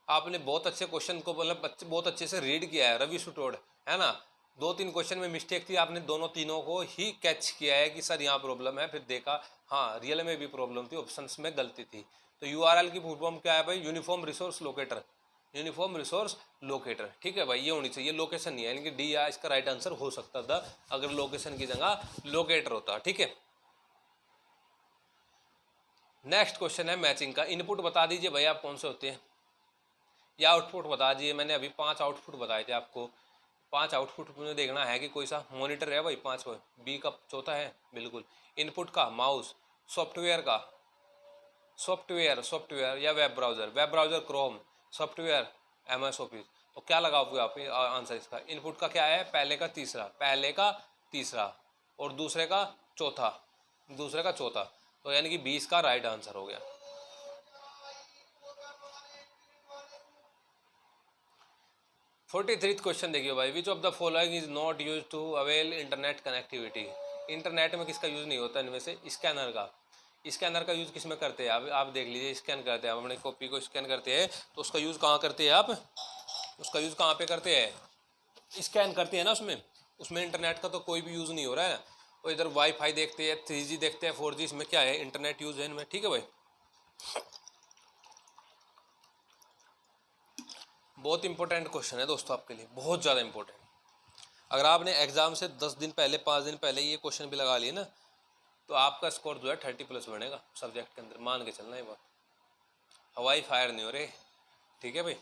S1: आपने बहुत अच्छे क्वेश्चन को मतलब बहुत अच्छे से रीड किया है रवि सुटोड, है ना। 2-3 क्वेश्चन में मिस्टेक थी, आपने दोनों तीनों को ही कैच किया है कि सर यहाँ प्रॉब्लम है, फिर देखा हाँ रियल में भी प्रॉब्लम थी, ऑप्शंस में गलती थी। तो URL की फुल फॉर्म क्या है भाई, uniform resource locator, uniform resource locator, ठीक है भाई, ये होनी चाहिए, लोकेशन नहीं है, यानी कि डी या इसका राइट आंसर हो सकता था अगर लोकेशन की जगह लोकेटर होता, ठीक है। नेक्स्ट क्वेश्चन है मैचिंग का, इनपुट बता दीजिए भाई आप कौन से होते हैं, या आउटपुट बता दीजिए। मैंने अभी 5 आउटपुट बताए थे आपको, 5 आउटपुट में देखना है कि कोई सा मॉनिटर है भाई, 5 बी का चौथा है, बिल्कुल। इनपुट का माउस, सॉफ्टवेयर का सॉफ्टवेयर सॉफ्टवेयर या web browser, web browser Chrome, software MS office. तो क्या लगाओगे आप आंसर इसका, इनपुट का क्या है, पहले का तीसरा, पहले का तीसरा और दूसरे का चौथा, दूसरे का चौथा, तो यानी कि 20 का राइट आंसर हो गया। 43th क्वेश्चन देखिए भाई, which of the following is not use to avail internet connectivity, internet में किसका यूज नहीं होता इनमें से, स्कैनर का। स्कैनर का यूज किस में करते हैं आप देख लीजिए, स्कैन करते हैं, आप अपनी कॉपी को स्कैन करते हैं तो उसका यूज कहाँ करते हैं आप, उसका यूज कहाँ पे करते हैं, स्कैन करते हैं ना उसमें, उसमें इंटरनेट का तो कोई भी यूज नहीं हो रहा है। और इधर वाईफाई देखते हैं, 3G देखते हैं, 4G, इसमें क्या है, इंटरनेट यूज है इनमें, ठीक है भाई। बहुत इंपॉर्टेंट क्वेश्चन है दोस्तों आपके लिए, बहुत ज़्यादा इंपॉर्टेंट। अगर आपने एग्जाम से 10 दिन पहले 5 दिन पहले ये क्वेश्चन भी लगा लिए ना, तो आपका स्कोर जो है 30+ बनेगा सब्जेक्ट के अंदर, मान के चलना है बात, हवाई फायर नहीं हो रहे, ठीक है भाई।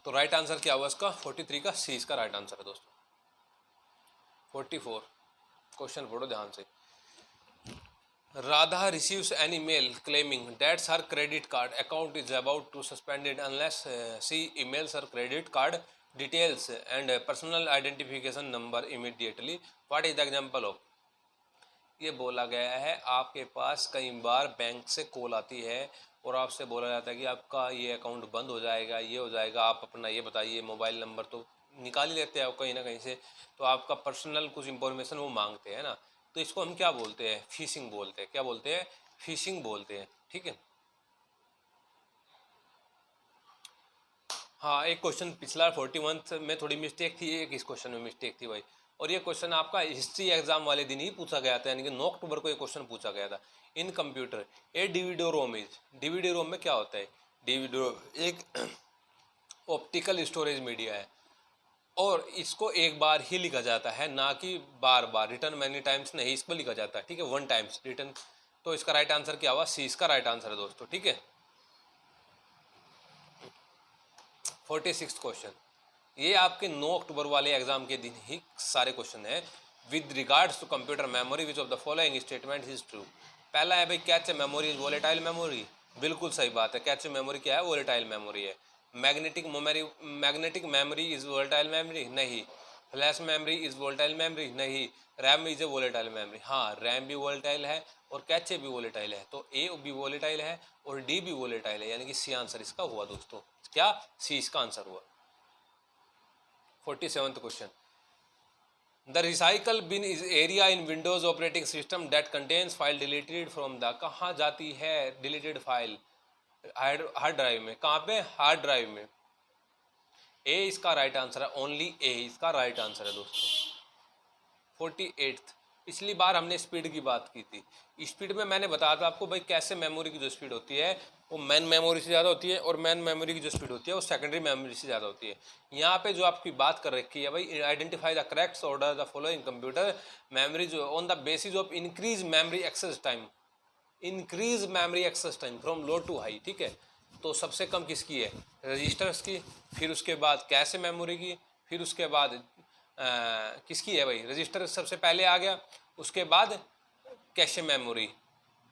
S1: तो राइट आंसर क्या हुआ इसका, 43 का सी इसका राइट आंसर है दोस्तों। 44 क्वेश्चन पढ़ो ध्यान से, Radha receives an email claiming that her credit card account is about to suspended unless she emails her credit card details and personal identification number immediately. What is the example of? ये बोला गया है आपके पास कई बार bank से call आती है और आपसे बोला जाता है कि आपका ये अकाउंट बंद हो जाएगा, ये हो जाएगा, आप अपना ये बताइए, मोबाइल नंबर तो निकाल ही लेते हैं कहीं ना कहीं से, तो आपका पर्सनल कुछ इंफॉर्मेशन वो मांगते हैं ना, तो इसको हम क्या बोलते हैं, फिशिंग बोलते हैं, क्या बोलते हैं, फिशिंग बोलते हैं, ठीक है। हाँ एक क्वेश्चन पिछला 41 में थोड़ी मिस्टेक थी, एक इस क्वेश्चन में मिस्टेक थी भाई, और ये क्वेश्चन आपका हिस्ट्री एग्जाम वाले दिन ही पूछा गया था, यानी कि 9 अक्टूबर को ये क्वेश्चन पूछा गया था। In computer a DVD ROM is, DVD ROM में क्या होता है, डीवीडी रोम एक ऑप्टिकल स्टोरेज मीडिया है, और इसको एक बार ही लिखा जाता है, ना कि बार बार, रिटर्न मैनी टाइम्स नहीं, इसको लिखा जाता है, ठीक है, 1 टाइम्स रिटर्न। तो इसका राइट आंसर क्या हुआ, सी इसका राइट आंसर है दोस्तों, ठीक है। 46 क्वेश्चन, ये आपके 9 अक्टूबर वाले एग्जाम के दिन ही सारे क्वेश्चन है। With regards to computer memory which of the following statement is true. पहला है भाई, cache memory is volatile memory, बिल्कुल सही बात है, कैच मेमोरी क्या है, वोलेटाइल मेमोरी है। Magnetic memory is volatile memory, नहीं। Flash memory is volatile memory, नहीं। RAM is a volatile memory, हाँ रैम भी वोलेटाइल है और कैचे भी वोलेटाइल है, तो ए भी वोलेटाइल है और डी भी वोलेटाइल है, यानी कि सी आंसर इसका हुआ दोस्तों, क्या सी इसका आंसर हुआ। 47th question, the recycle bin is area in Windows operating system that contains file deleted from the, कहाँ जाती है डिलीटेड फाइल? हार्ड ड्राइव में। कहाँ पे? हार्ड ड्राइव में। ए इसका राइट आंसर है, ओनली ए इसका राइट आंसर है दोस्तों। 48th, पिछली बार हमने स्पीड की बात की थी। स्पीड में मैंने बताया था आपको भाई कैसे मेमोरी की जो स्पीड होती है वो मेन मेमोरी से ज़्यादा होती है, और मेन मेमोरी की जो स्पीड होती है वो सेकेंडरी मेमोरी से ज़्यादा होती है। यहाँ पे जो आपकी बात कर रखी है भाई, identify the correct order the following computer memory जो on the basis of increase memory access time, increase memory access time from low to high. ठीक है, तो सबसे कम किसकी है? रजिस्टर्स की, फिर उसके बाद कैश मेमोरी की, फिर उसके बाद किसकी है भाई? रजिस्टर सबसे पहले आ गया, उसके बाद कैश मेमोरी,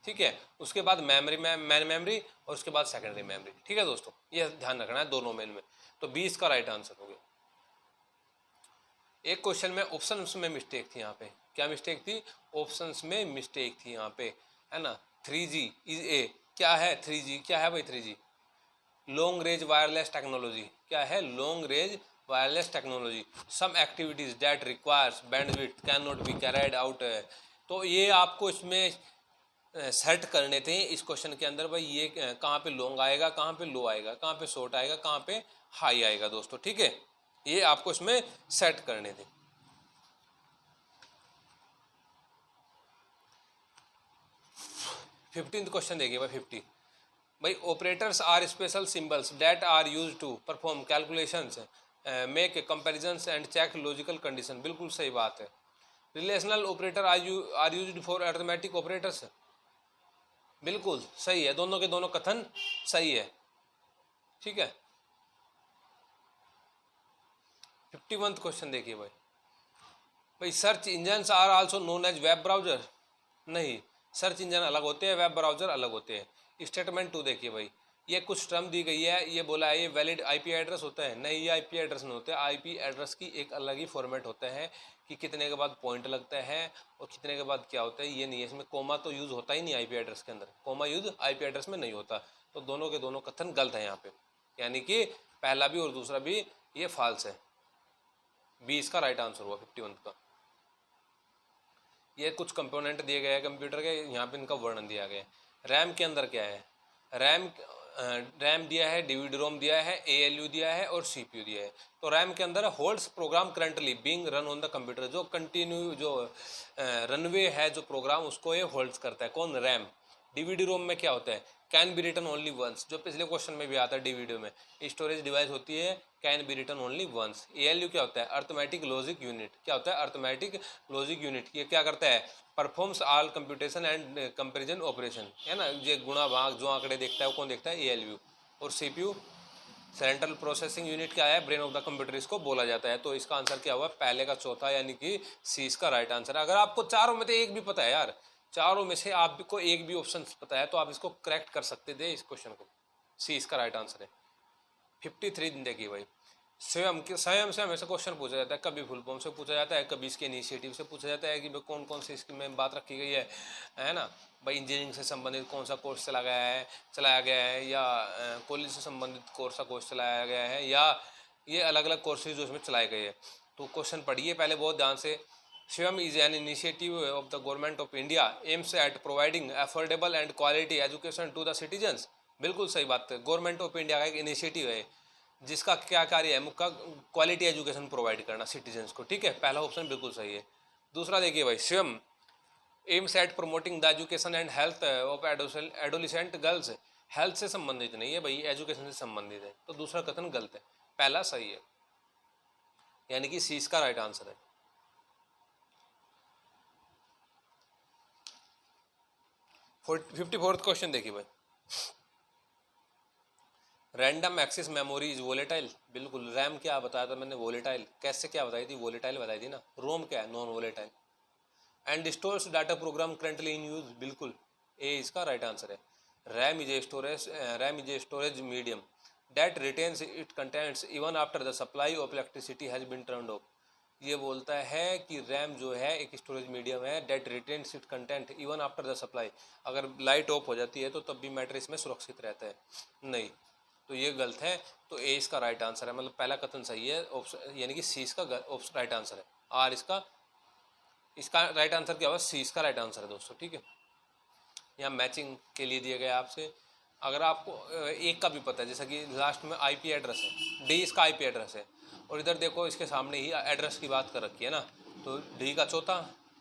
S1: ठीक है, उसके बाद मेमोरी में मैन मेमोरी, और उसके बाद सेकेंडरी मेमोरी। ठीक है दोस्तों, ये ध्यान रखना है दोनों मेन में। तो 20 का राइट आंसर हो गया। एक क्वेश्चन में ऑप्शंस में मिस्टेक थी यहाँ पे। क्या मिस्टेक थी? ऑप्शंस में मिस्टेक थी यहाँ पे, है ना। 3G इज ए, क्या है 3G? क्या है भाई 3G? Long range wireless technology. क्या है? Long range wireless technology. Some activities that requires bandwidth can not be carried out. तो ये आपको इसमें सेट करने थे इस क्वेश्चन के अंदर भाई, ये कहाँ पे लॉन्ग आएगा, कहाँ पे लो आएगा, कहाँ पे शॉर्ट आएगा, कहाँ पे हाई आएगा दोस्तों। ठीक है, ये आपको इसमें सेट करने थे। 15th क्वेश्चन देखिए भाई। 50 भाई, operators are special symbols that are use to perform calculations, make comparisons and check logical condition. बिल्कुल सही बात है। Relational operator are used for arithmetic operators. बिल्कुल सही है, दोनों के दोनों कथन सही है। ठीक है, 51 क्वेश्चन देखिए भाई। भाई, search engine are also known as web browser. नहीं, सर्च इंजन अलग होते हैं, वेब ब्राउजर अलग होते हैं। स्टेटमेंट 2 देखिए भाई, ये कुछ टर्म दी गई है, ये बोला है ये वैलिड आईपी एड्रेस होता है। नहीं, ये आईपी एड्रेस नहीं होते। आईपी एड्रेस की एक अलग ही फॉर्मेट होता है कि कितने के बाद पॉइंट लगता है और कितने के बाद क्या होता है, ये नहीं है। इसमें कोमा तो यूज़ होता ही नहीं आईपी एड्रेस के अंदर, कोमा यूज़ आईपी एड्रेस में नहीं होता। तो दोनों के दोनों कथन गलत है यहाँ पे, यानी कि पहला भी और दूसरा भी ये फॉल्स है। 20 का राइट आंसर हुआ 51 का। ये कुछ कंपोनेंट दिए गए हैं कंप्यूटर के, यहाँ पे इनका वर्णन दिया गया है। रैम के अंदर क्या है? रैम रैम दिया है, डीवीडी रोम दिया है, एएलयू दिया है और सीपीयू दिया है। तो रैम के अंदर holds program currently being run on the computer, जो कंटिन्यू जो रनवे है जो प्रोग्राम, उसको ये होल्ड्स करता है। कौन? रैम। डीवीडी रोम में क्या होता है? Can be written only once, जो पिछले क्वेश्चन में भी आता है डीवीडी में। स्टोरेज डिवाइस होती है, can be written only once. ALU क्या होता है? Arithmetic logic unit. क्या होता है? Arithmetic logic unit. ये क्या करता है? Performs all computation and comparison operation, है ना। ये गुणा भाग जो आंकड़े देखता है वो कौन देखता है? एएलयू। और सीपीयू सेंट्रल प्रोसेसिंग यूनिट क्या है? ब्रेन ऑफ द कंप्यूटर इसको बोला जाता है। तो इसका आंसर क्या हुआ? पहले का चौथा, यानी कि सी इसका राइट आंसर है। अगर आपको चारों में से एक भी पता है यार, चारों में से आपको एक भी ऑप्शन पता है तो आप इसको करेक्ट कर सकते थे इस क्वेश्चन को। सी इसका राइट आंसर है। 53 दिन देखिए भाई, स्वयं से हमेशा क्वेश्चन पूछा जाता है। कभी फुल फॉर्म से पूछा जाता है, कभी इसके इनिशिएटिव से पूछा जाता है कि भाई कौन कौन सी इसकी में बात रखी गई है ना। भाई, इंजीनियरिंग से संबंधित कौन सा कोर्स चलाया गया है, या कॉलेज से संबंधित कौन सा कोर्स चलाया गया है, या ये अलग अलग कोर्सेज जो इसमें चलाए गए हैं। तो क्वेश्चन पढ़िए पहले बहुत ध्यान से। स्वयं is an initiative of the government of India aims at providing affordable and quality education to the citizens. बिल्कुल सही बात है, गवर्नमेंट ऑफ इंडिया का एक इनिशिएटिव है जिसका क्या कार्य है? मुख्य क्वालिटी एजुकेशन प्रोवाइड करना सिटीजन्स को। ठीक है, पहला ऑप्शन बिल्कुल सही है। दूसरा देखिए भाई, स्वयं aims at promoting the education and health of adolescent girls. Health से संबंधित नहीं है भाई, एजुकेशन से संबंधित है। तो दूसरा कथन गलत है, पहला सही है, यानी कि सी इसका राइट आंसर है। 54th क्वेश्चन देखिए भाई, random access memory is volatile. बिल्कुल, रैम क्या बताया था मैंने? वोलेटाइल। कैसे क्या बताई थी? वोलेटाइल बताई थी ना। रोम क्या है? Non volatile. And stores data program currently in use. बिल्कुल, ए इसका राइट आंसर है। RAM is a storage medium that retains it contents even after the supply of electricity has been turned off. ये बोलता है कि RAM जो है एक स्टोरेज मीडियम है that retains it content even after the supply. अगर लाइट ऑफ हो जाती है तो तब भी मैटर इसमें सुरक्षित रहता है। नहीं, तो ये गलत है। तो ए इसका राइट आंसर है, मतलब पहला कथन सही है, ऑप्शन यानी कि सी इसका राइट आंसर है। आर इसका इसका राइट आंसर क्या होगा, सी इसका राइट आंसर है दोस्तों, ठीक है। यहाँ मैचिंग के लिए दिया गया आपसे। अगर आपको एक का भी पता है, जैसा कि लास्ट में आईपी एड्रेस है, डी इसका आईपी एड्रेस है, और इधर देखो इसके सामने ही एड्रेस की बात कर रखी है ना, तो डी का चौथा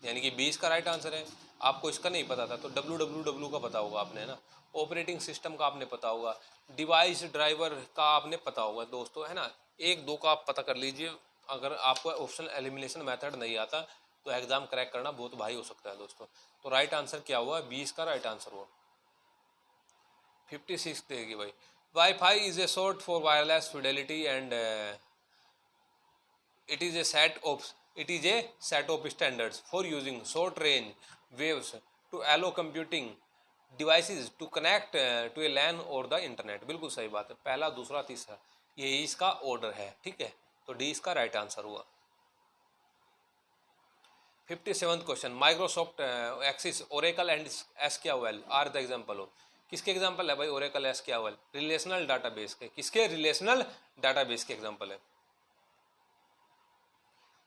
S1: यानी कि 20 का राइट आंसर है। आपको इसका नहीं पता था तो www का पता होगा आपने, है ना। ऑपरेटिंग सिस्टम का आपने पता होगा, डिवाइस ड्राइवर का आपने पता होगा दोस्तों, है ना। एक दो का आप पता कर लीजिए। अगर आपको ऑप्शन एलिमिनेशन मेथड नहीं आता तो एग्जाम क्रैक करना बहुत भारी हो सकता है दोस्तों। तो राइट आंसर क्या हुआ, 20 का राइट आंसर हुआ। 56 देगी भाई। Wifi is a short for wireless Fidelity and it is a set of standards for using short range waves to allow computing devices to connect to a LAN or the internet। बिल्कुल सही बात है, पहला दूसरा तीसरा ये इसका order है, ठीक है। तो डी इसका राइट आंसर हुआ। 57th question, Microsoft Access Oracle and SQL are the example of. किसके एग्जांपल है भाई ओरेकल एसक्यूएल, रिलेशनल डाटाबेस के। किसके, रिलेशनल डाटाबेस के एग्जांपल है।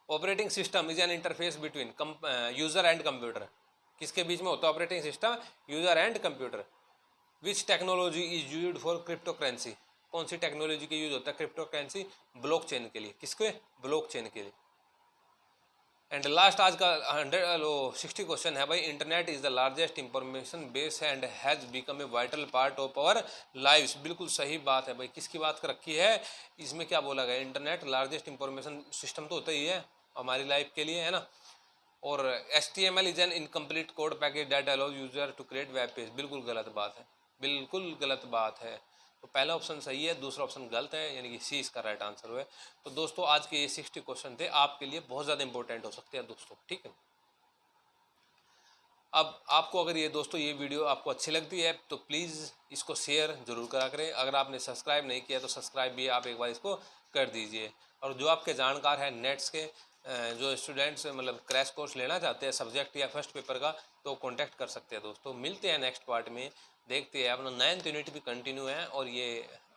S1: Operating system is an interface between user and computer. किसके बीच में होता है operating system, user and computer. Which technology is used for cryptocurrency. कौन सी टेक्नोलॉजी का यूज होता है क्रिप्टो करेंसी, ब्लॉकचेन के लिए। किसके, ब्लॉकचेन के लिए। एंड लास्ट आज का 60 क्वेश्चन है भाई, internet is the largest information base and has become a vital part of our lives. बिल्कुल सही बात है भाई, किसकी बात कर रखी है इसमें, क्या बोला गया, इंटरनेट लार्जेस्ट इंफॉर्मेशन सिस्टम तो होता ही है हमारी लाइफ के लिए, है ना। और HTML is an incomplete code package that allow user to create web page. बिल्कुल गलत बात है, बिल्कुल गलत बात है। तो पहला ऑप्शन सही है, दूसरा ऑप्शन गलत है, यानी कि सी इसका राइट आंसर हुआ है। तो दोस्तों आज के ये 60 क्वेश्चन थे, आपके लिए बहुत ज़्यादा इंपॉर्टेंट हो सकते हैं दोस्तों, ठीक है। अब आपको अगर ये दोस्तों ये वीडियो आपको अच्छी लगती है तो प्लीज़ इसको शेयर जरूर करा करें। अगर आपने सब्सक्राइब नहीं किया तो सब्सक्राइब भी आप एक बार इसको कर दीजिए। और जो आपके जानकार हैं नेट्स के, जो स्टूडेंट्स मतलब क्रैश कोर्स लेना चाहते हैं सब्जेक्ट या फर्स्ट पेपर का, तो कांटेक्ट कर सकते हैं दोस्तों। मिलते हैं नेक्स्ट पार्ट में, देखते हैं अपना 9th यूनिट भी कंटिन्यू है और ये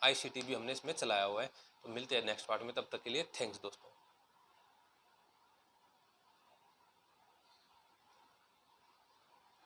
S1: ICT भी हमने इसमें चलाया हुआ है। तो मिलते हैं नेक्स्ट पार्ट में, तब तक के लिए थैंक्स दोस्तों।